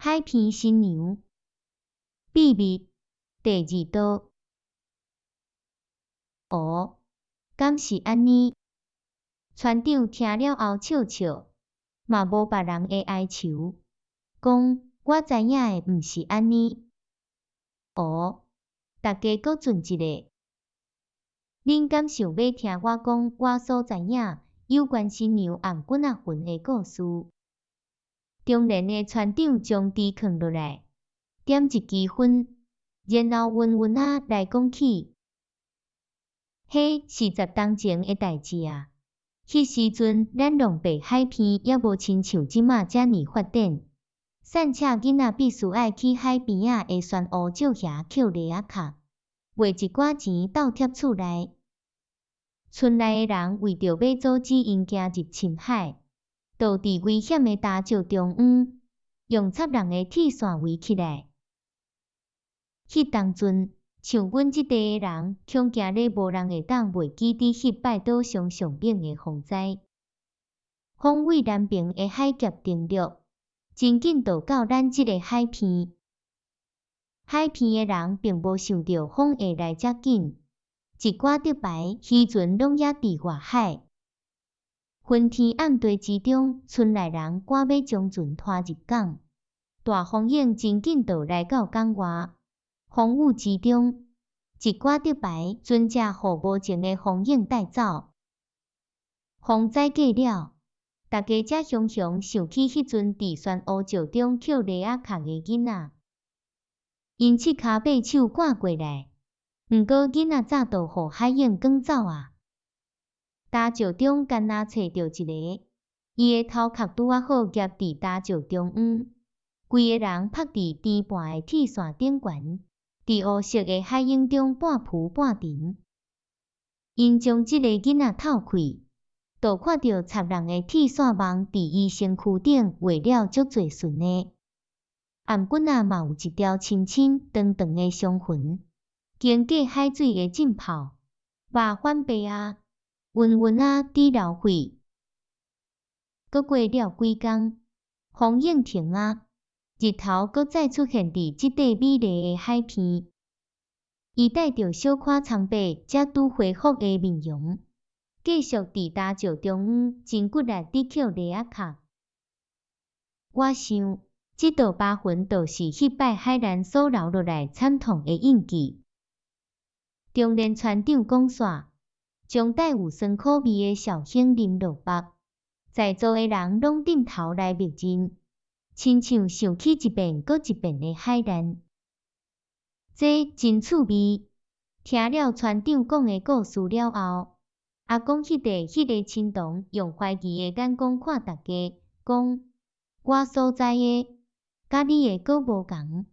海边新娘，秘密第二道。哦，敢是安尼？船长听了后笑笑，嘛无别人会哀求，讲我知影的毋是安尼。哦，大家搁存一个。恁敢想要听我讲我所知影有关新娘红棍仔魂的故事？中年的船长将箸放落来，点一支烟，然后温温仔来讲起。迄是10年前的代志啊！迄时阵，咱龙背海边也无亲像即马遮尔发展。散车囡仔必须爱去海边仔的船塢借遐捡螺仔壳，卖一寡钱倒贴厝内。村内的人为着要阻止因行入深海，就伫危险的大石中央，用插人的铁线围起来。迄当阵，像阮即地的人，恐惊咧无人会当袂记伫迄摆岛上上猛的风灾。风为南边的海峡登陆，真紧就到咱即个海边。海边的人并无想到风会来遮紧。一寡竹排渔船拢也伫外海，昏天暗地之中，村内人赶要将船拖入港。大风影真紧就来到港外，风雨之中，一寡竹排船只互无情的风影带走。风灾过了，大家才雄雄想起迄阵伫船塢石中捡螺仔壳的囡仔，因七骹八手赶过来。毋过囡仔早就互海影赶走啊！大石中干那找着一个，伊的头壳拄啊好夹伫大石中央，规个人趴伫边半的铁线顶悬，伫乌色的海影中半浮半沉。因将即个囡仔透开，就看到插人的铁线网伫伊身躯顶画了足侪顺的，颔棍仔嘛有一条深深长长的伤痕。经过海水的浸泡，肉反白啊，温温啊滴流血。搁过了几工，风影停啊，日头搁再出现伫即块美丽的海边。伊带着小可苍白才拄恢复的面容，继续伫大石中央真骨力伫捡螺仔壳。我想，即道疤痕就是迄摆海难所留落来惨痛的印记。中年船长讲煞，将带有酸苦味的绍兴啉落腹，在座的人拢点头来默认，亲像想起一遍搁一遍的海难。这真趣味。听了船长讲的故事了后，阿公迄个亲同用怀疑的眼光看大家，讲我所知的，甲你的搁无共。